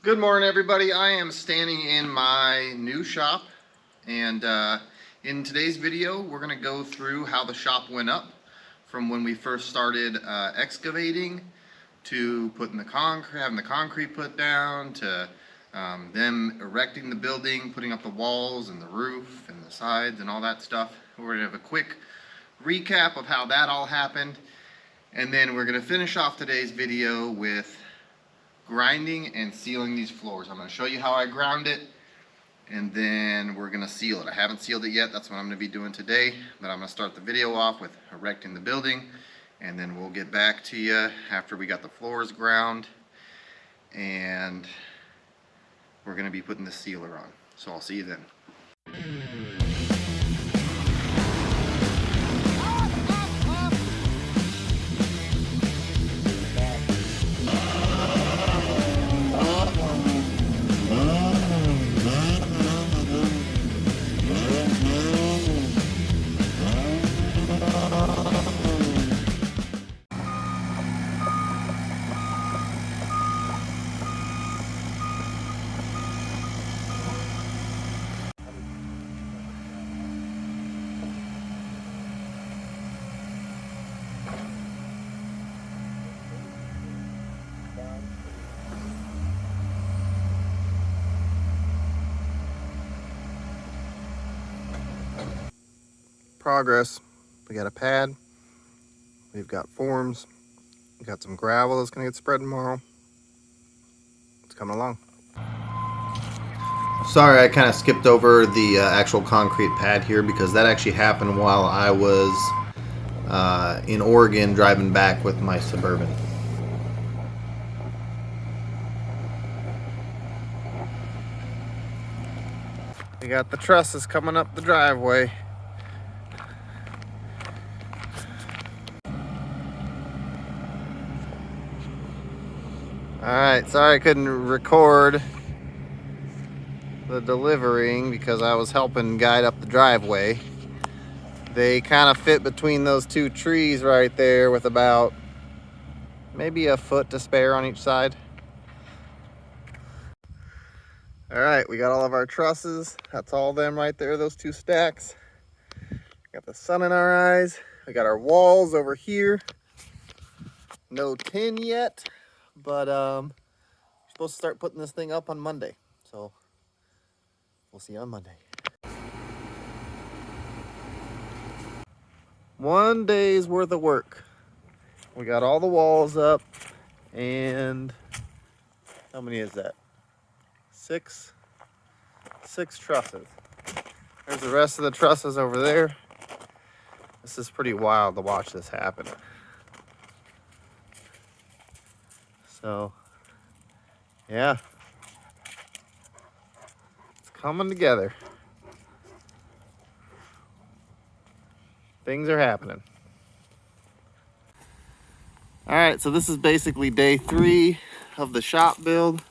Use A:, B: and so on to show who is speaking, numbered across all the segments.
A: Good morning, everybody. I am standing in my new shop, and in today's video, we're going to go through how the shop went up from when we first started excavating to putting having the concrete put down to them erecting the building, putting up the walls and the roof and the sides and all that stuff. We're going to have a quick recap of how that all happened, and then we're going to finish off today's video with grinding and sealing these floors. I'm going to show you how I ground it, and then we're going to seal it. I haven't sealed it yet. That's what I'm going to be doing today, but I'm going to start the video off with erecting the building, and then we'll get back to you after we got the floors ground, and we're going to be putting the sealer on. So I'll see you then. Progress. We got a pad, we've got forms, we got some gravel that's going to get spread tomorrow. It's coming along. Sorry, I kind of skipped over the actual concrete pad here because that actually happened while I was in Oregon driving back with my Suburban. We got the trusses coming up the driveway. Alright, sorry I couldn't record the delivering because I was helping guide up the driveway. They kind of fit between those two trees right there with about maybe a foot to spare on each side. Alright, we got all of our trusses. That's all of them right there, those two stacks. Got the sun in our eyes. We got our walls over here. No tin yet, but we're supposed to start putting this thing up on Monday. So we'll see you on Monday. One day's worth of work. We got all the walls up, and how many is that? Six trusses. There's the rest of the trusses over there. This is pretty wild to watch this happen. So, yeah, it's coming together. Things are happening. All right, so this is basically day 3 of the shop build.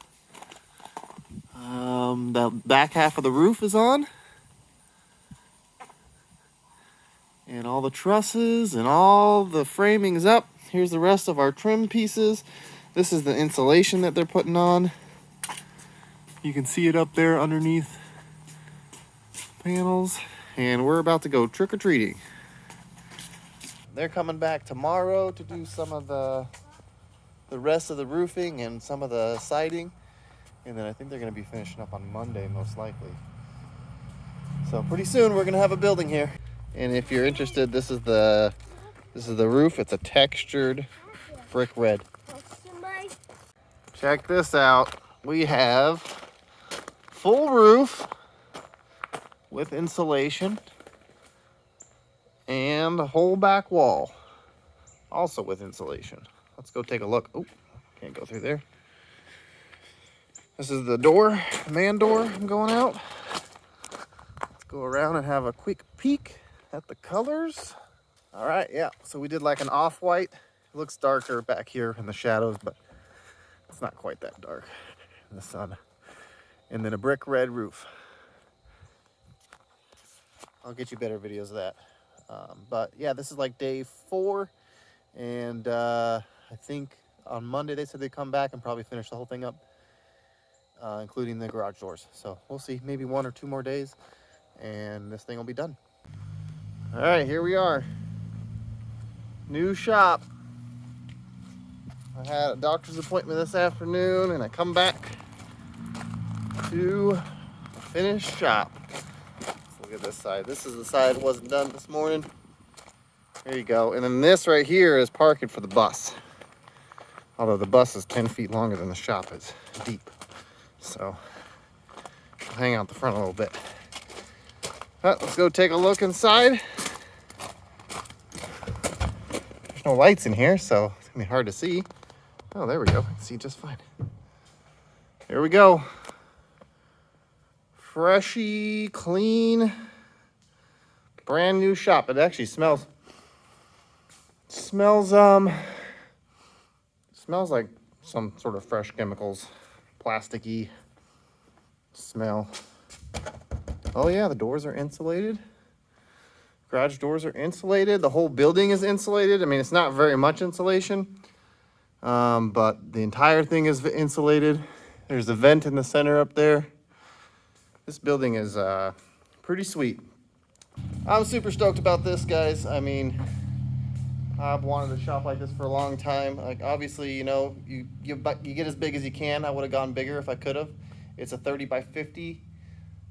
A: The back half of the roof is on. And all the trusses and all the framing is up. Here's the rest of our trim pieces. This is the insulation that they're putting on. You can see it up there underneath panels. And we're about to go trick-or-treating. They're coming back tomorrow to do some of the rest of the roofing and some of the siding. And then I think they're going to be finishing up on Monday, most likely. So pretty soon we're going to have a building here. And if you're interested, this is the roof. It's a textured brick red. Check this out. We have full roof with insulation and a whole back wall also with insulation. Let's go take a look. Oh, can't go through there. This is the door, man door. I'm going out. Let's go around and have a quick peek at the colors. All right, yeah, so we did like an off-white. It looks darker back here in the shadows, but it's not quite that dark in the sun. And then a brick red roof. I'll get you better videos of that. But yeah, this is like day 4, and I think on Monday they said they'd come back and probably finish the whole thing up. including the garage doors. So we'll see, maybe 1 or 2 more days and this thing will be done. All right, here we are. New shop. I had a doctor's appointment this afternoon and I come back to finish shop. Let's look at this side. This is the side that wasn't done this morning. There you go. And then this right here is parking for the bus. Although the bus is 10 feet longer than the shop is deep. So I'll hang out the front a little bit. All right, let's go take a look inside. There's no lights in here, so it's gonna be hard to see. Oh, there we go. I can see just fine. Here we go. Freshy, clean, brand new shop. It actually smells like some sort of fresh chemicals, plasticky smell. Oh yeah, the doors are insulated. Garage doors are insulated. The whole building is insulated. I mean, it's not very much insulation, but the entire thing is insulated. There's a vent in the center up there. This building is pretty sweet. I'm super stoked about this, guys. I mean, I've wanted a shop like this for a long time. Like, obviously, you know, you get as big as you can. I would have gone bigger if I could have. It's a 30 by 50,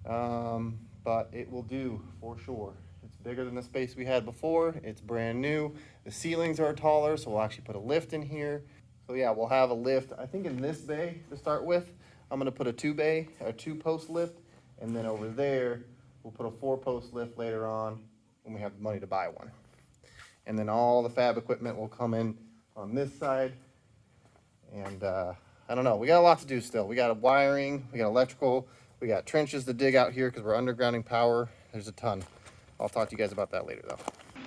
A: but it will do for sure. It's bigger than the space we had before. It's brand new. The ceilings are taller, so we'll actually put a lift in here. So yeah, we'll have a lift, I think in this bay to start with. I'm gonna put a 2-post lift, and then over there, we'll put a 4-post lift later on when we have the money to buy one. And then all the fab equipment will come in on this side. And I don't know, we got a lot to do still. We got wiring, we got electrical, we got trenches to dig out here because we're undergrounding power. There's a ton. I'll talk to you guys about that later though.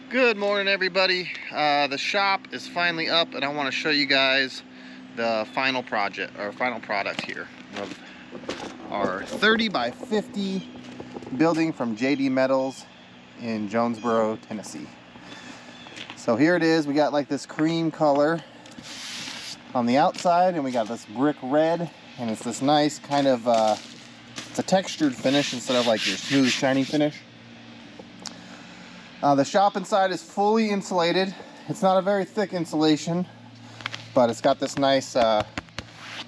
A: Good morning, everybody. The shop is finally up and I want to show you guys the final project, or final product here of our 30 by 50 building from JD Metals in Jonesboro, Tennessee. So here it is. We got like this cream color on the outside and we got this brick red, and it's this nice kind of it's a textured finish instead of like your smooth shiny finish. The shop inside is fully insulated. It's not a very thick insulation, but it's got this nice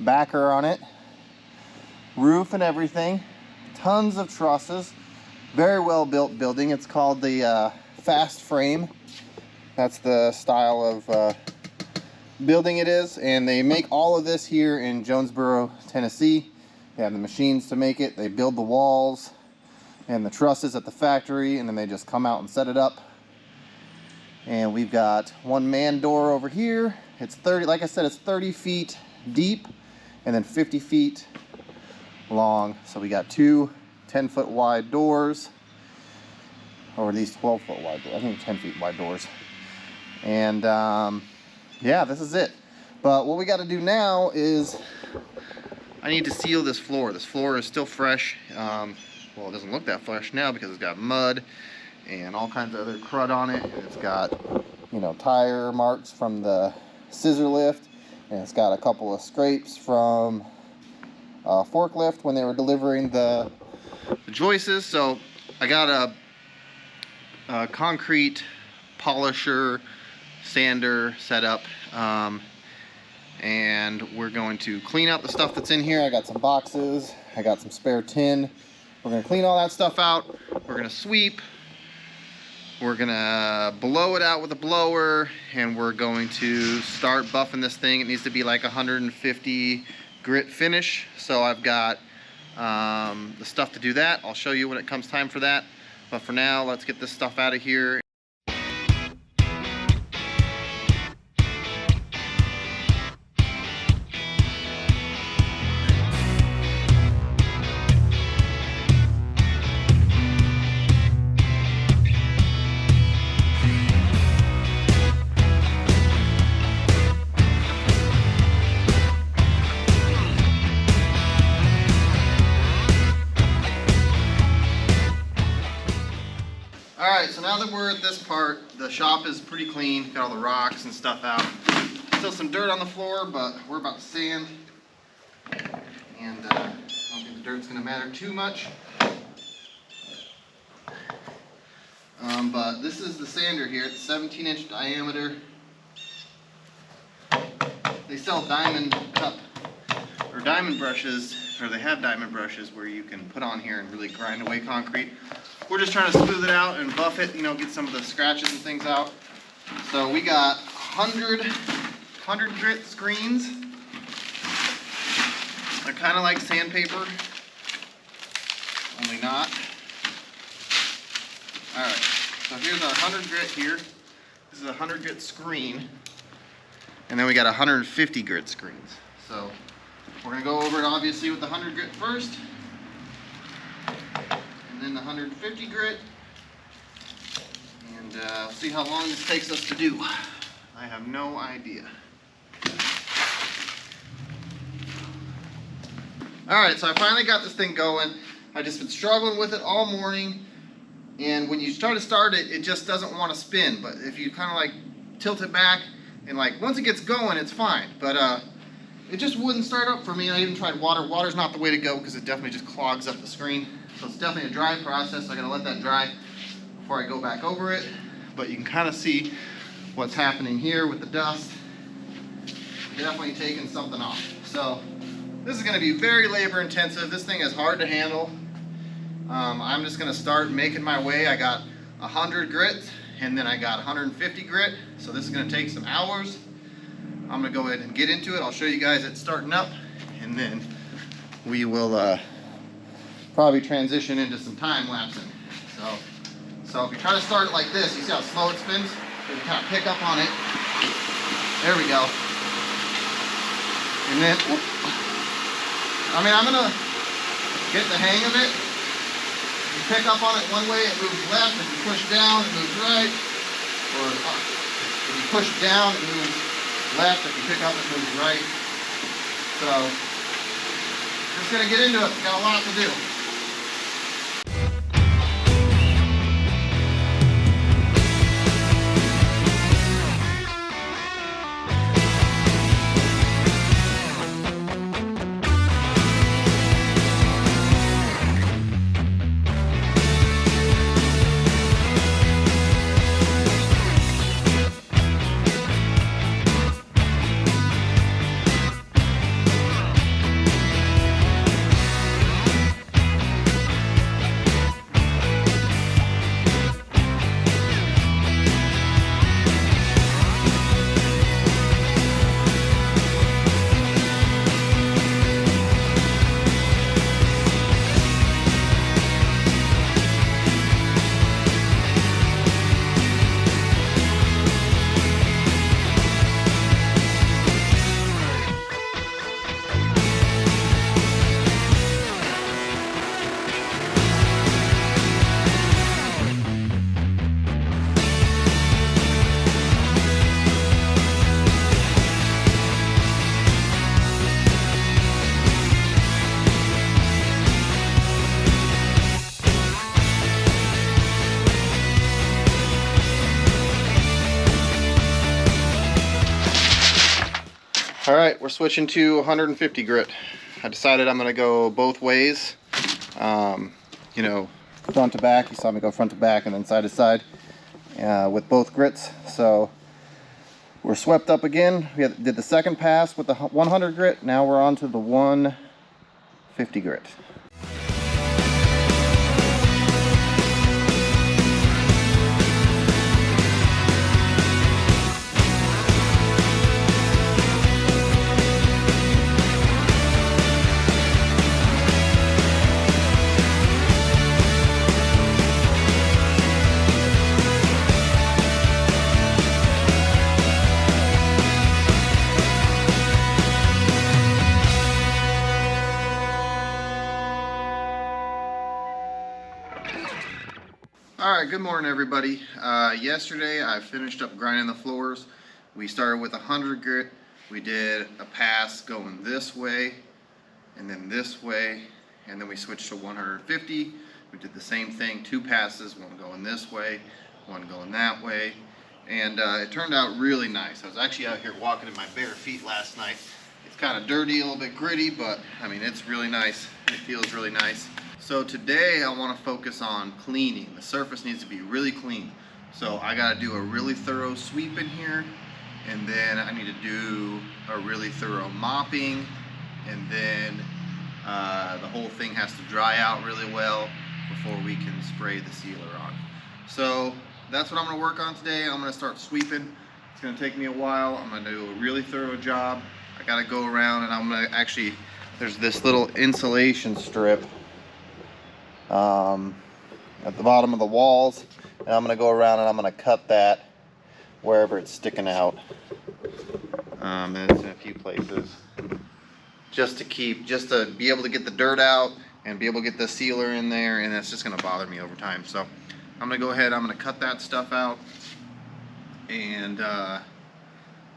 A: backer on it, roof and everything, tons of trusses, very well built building. It's called the fast frame. That's the style of building it is, and they make all of this here in Jonesboro, Tennessee. They have the machines to make it. They build the walls and the trusses at the factory, and then they just come out and set it up. And we've got one man door over here. It's 30, like I said, it's 30 feet deep and then 50 feet long. So we got two 10-foot wide doors, or these 12-foot wide doors. I think 10 feet wide doors. And yeah, this is it. But what we got to do now is I need to seal this floor. This floor is still fresh. Well, it doesn't look that fresh now because it's got mud and all kinds of other crud on it. And it's got, you know, tire marks from the scissor lift, and it's got a couple of scrapes from a forklift when they were delivering the joists. So I got a concrete polisher sander set up, and we're going to clean out the stuff that's in here. I got some boxes, I got some spare tin. We're gonna clean all that stuff out. We're gonna sweep. We're gonna blow it out with a blower, and we're going to start buffing this thing. It needs to be like 150 grit finish. So I've got the stuff to do that. I'll show you when it comes time for that. But for now, let's get this stuff out of here. Alright, so now that we're at this part, the shop is pretty clean, got all the rocks and stuff out. Still some dirt on the floor, but we're about to sand. And the dirt's going to matter too much. But this is the sander here. It's 17-inch diameter. They sell diamond cup or diamond brushes, or they have diamond brushes where you can put on here and really grind away concrete. We're just trying to smooth it out and buff it, you know, get some of the scratches and things out. So we got 100 grit screens. They're kind of like sandpaper, only not. All right, so here's our 100 grit here. This is a 100 grit screen. And then we got 150 grit screens. So we're gonna go over it obviously with the 100 grit first. And then the 150 grit. And see how long this takes us to do. I have no idea. Alright, so I finally got this thing going. I've just been struggling with it all morning. And when you try to start it, it just doesn't want to spin. But if you kind of like tilt it back, and like once it gets going, it's fine. But it just wouldn't start up for me. I even tried water. Water's not the way to go because it definitely just clogs up the screen. So it's definitely a dry process. So I gotta let that dry before I go back over it. But you can kind of see what's happening here with the dust. Definitely taking something off. So this is gonna be very labor intensive. This thing is hard to handle. I'm just gonna start making my way. I got 100 grit and then I got 150 grit. So this is gonna take some hours. I'm gonna go ahead and get into it. I'll show you guys it starting up and then we will probably transition into some time lapsing. So if you try to start it like this, you see how slow it spins? So you kind of pick up on it. There we go. And then, I'm gonna get the hang of it. You pick up on it one way, it moves left. If you push down, it moves right. Or if you push down, it moves left. If you pick up, it moves right. So, just gonna get into it. Got a lot to do. All right, we're switching to 150 grit. I decided I'm gonna go both ways. You know, front to back. You saw me go front to back and then side to side with both grits. So we're swept up again. We did the second pass with the 100 grit. Now we're on to the 150 grit. Alright, good morning everybody. Yesterday I finished up grinding the floors. We started with 100 grit. We did a pass going this way and then this way, and then we switched to 150. We did the same thing, two passes, one going this way, one going that way, and it turned out really nice. I was actually out here walking in my bare feet last night. It's kind of dirty, a little bit gritty, but I mean, it's really nice. It feels really nice. So today I want to focus on cleaning. The surface needs to be really clean. So I got to do a really thorough sweep in here, and then I need to do a really thorough mopping, and then the whole thing has to dry out really well before we can spray the sealer on. So that's what I'm going to work on today. I'm going to start sweeping. It's going to take me a while. I'm going to do a really thorough job. I got to go around, and I'm going to actually, there's this little insulation strip at the bottom of the walls, and I'm going to go around and I'm going to cut that wherever it's sticking out. And it's in a few places, just to be able to get the dirt out and be able to get the sealer in there, and that's just going to bother me over time. So I'm going to go ahead, I'm going to cut that stuff out, and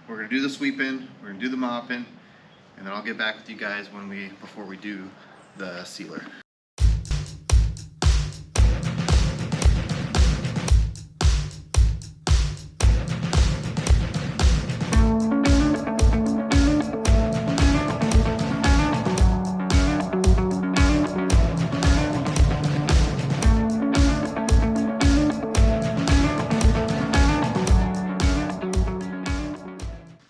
A: we're going to do the sweeping, we're going to do the mopping, and then I'll get back with you guys before we do the sealer.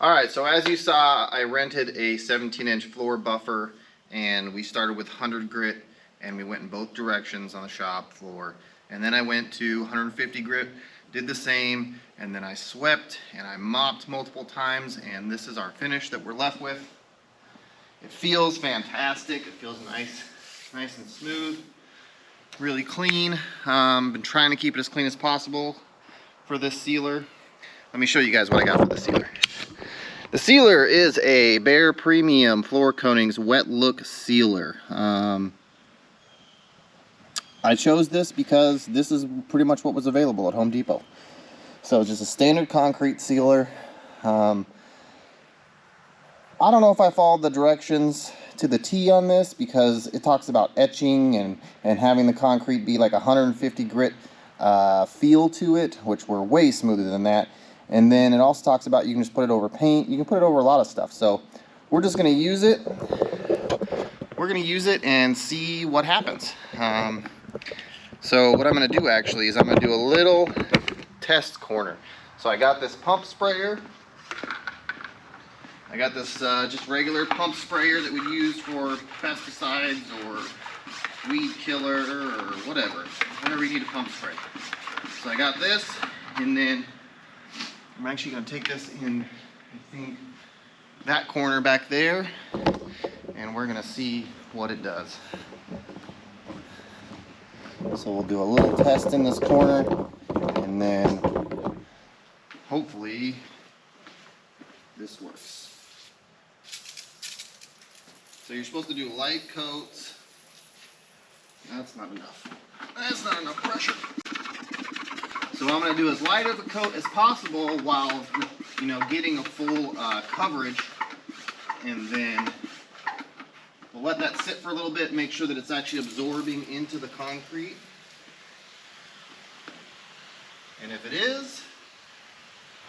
A: Alright, so as you saw, I rented a 17-inch floor buffer, and we started with 100 grit, and we went in both directions on the shop floor. And then I went to 150 grit, did the same, and then I swept and I mopped multiple times, and this is our finish that we're left with. It feels fantastic. It feels nice and smooth, really clean. Been trying to keep it as clean as possible for this sealer. Let me show you guys what I got for the sealer. The sealer is a Behr Premium Floor Coatings Wet Look Sealer. I chose this because this is pretty much what was available at Home Depot. So just a standard concrete sealer. I don't know if I followed the directions to the T on this, because it talks about etching and having the concrete be like 150 grit feel to it, which we're way smoother than that. And then it also talks about you can just put it over paint. You can put it over a lot of stuff. So we're just going to use it. We're going to use it and see what happens. So what I'm going to do actually is I'm going to do a little test corner. So I got this pump sprayer. I got this just regular pump sprayer that we use for pesticides or weed killer or whatever you need a pump spray. So I got this, and then I'm actually going to take this in, I think, that corner back there, and we're going to see what it does. So we'll do a little test in this corner, and then hopefully this works. So you're supposed to do light coats. That's not enough. That's not enough pressure. So I'm going to do as light of a coat as possible while, getting a full coverage, and then we'll let that sit for a little bit, make sure that it's actually absorbing into the concrete. And if it is,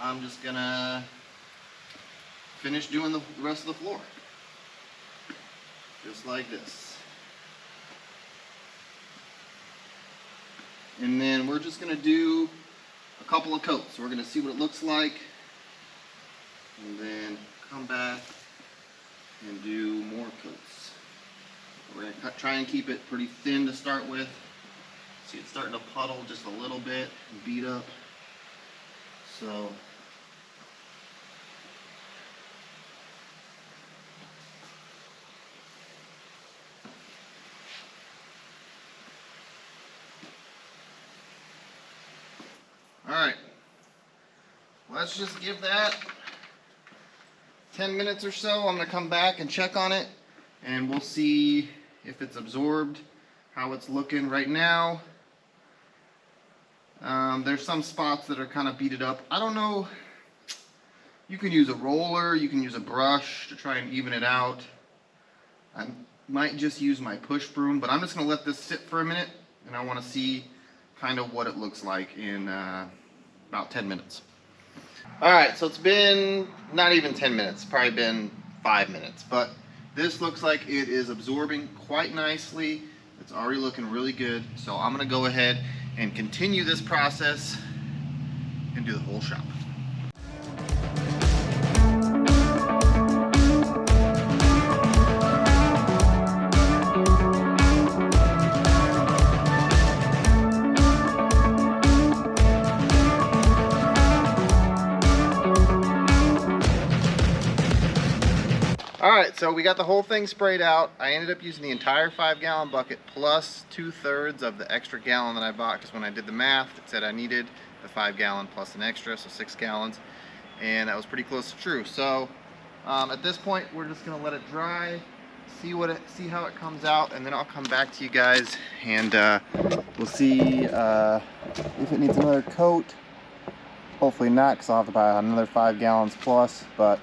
A: I'm just going to finish doing the rest of the floor. Just like this. And then we're just going to do a couple of coats. We're going to see what it looks like, and then come back and do more coats. We're going to try and keep it pretty thin to start with. See, it's starting to puddle just a little bit and beat up. So alright, let's just give that 10 minutes or so. I'm going to come back and check on it, and we'll see if it's absorbed, how it's looking right now. There's some spots that are kind of beaten up. I don't know, you can use a roller, you can use a brush to try and even it out. I might just use my push broom, but I'm just going to let this sit for a minute, and I want to see kind of what it looks like in about 10 minutes. Alright, so it's been not even 10 minutes, probably been 5 minutes. But this looks like it is absorbing quite nicely. It's already looking really good. So I'm gonna go ahead and continue this process and do the whole shop. Alright, so we got the whole thing sprayed out. I ended up using the entire 5-gallon bucket plus 2/3 of the extra gallon that I bought, because when I did the math, it said I needed the 5-gallon plus an extra, so 6 gallons. And that was pretty close to true. So at this point, we're just going to let it dry, see how it comes out, and then I'll come back to you guys and we'll see if it needs another coat. Hopefully not, because I'll have to buy another 5 gallons plus, but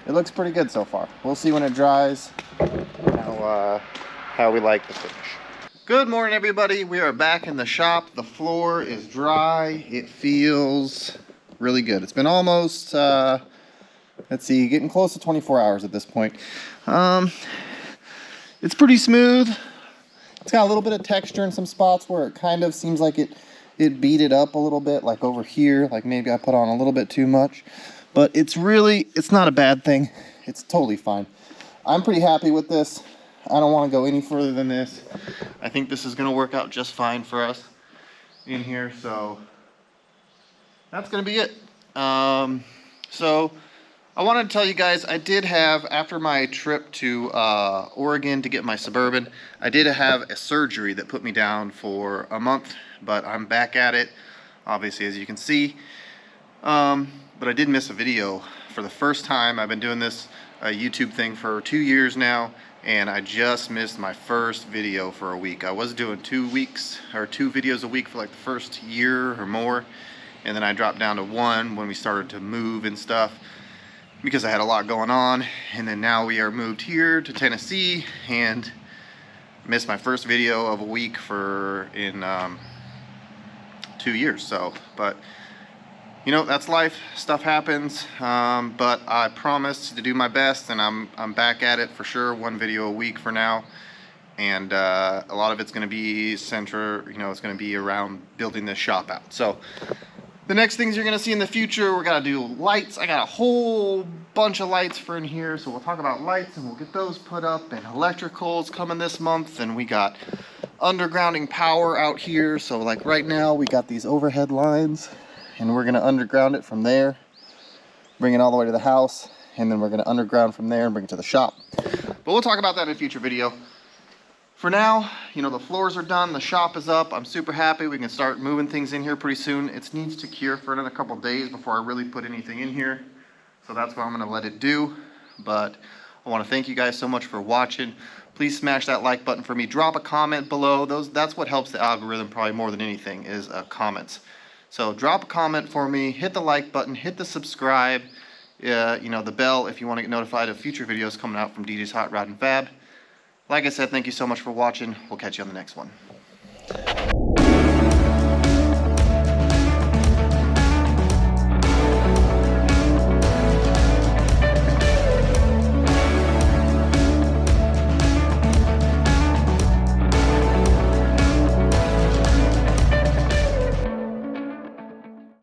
A: it looks pretty good so far. We'll see when it dries how we like the finish. Good morning, everybody. We are back in the shop. The floor is dry. It feels really good. It's been almost, let's see, getting close to 24 hours at this point. It's pretty smooth. It's got a little bit of texture in some spots where it kind of seems like it beat it up a little bit, like over here, like maybe I put on a little bit too much. But it's not a bad thing. It's totally fine. I'm pretty happy with this. I don't want to go any further than this. I think this is going to work out just fine for us in here. So that's going to be it. So I wanted to tell you guys, I did have, after my trip to Oregon to get my Suburban, I did have a surgery that put me down for a month, but I'm back at it, obviously, as you can see. But I did miss a video for the first time. I've been doing this YouTube thing for 2 years now, and I just missed my first video for a week. I was doing 2 videos a week for like the first year or more, and then I dropped down to 1 when we started to move and stuff because I had a lot going on. And then now we are moved here to Tennessee, and missed my first video of a week in 2 years. So, but you know, that's life. Stuff happens, but I promised to do my best, and I'm back at it for sure. 1 video a week for now, and a lot of it's going to be it's going to be around building this shop out. So the next things you're going to see in the future, we're going to do lights. I got a whole bunch of lights for in here, so we'll talk about lights, and we'll get those put up. And electrical's coming this month, and we got undergrounding power out here. So like right now, we got these overhead lines, and we're going to underground it from there, bring it all the way to the house, and then we're going to underground from there and bring it to the shop. But we'll talk about that in a future video. For now, you know, the floors are done, the shop is up. I'm super happy. We can start moving things in here pretty soon. It needs to cure for another couple days before I really put anything in here. So that's what I'm going to let it do. But I want to thank you guys so much for watching. Please smash that like button for me. Drop a comment below. That's what helps the algorithm probably more than anything, is comments. So drop a comment for me, hit the like button, hit the subscribe, you know, the bell if you want to get notified of future videos coming out from DJ's Hot Rod and Fab. Like I said, thank you so much for watching. We'll catch you on the next one.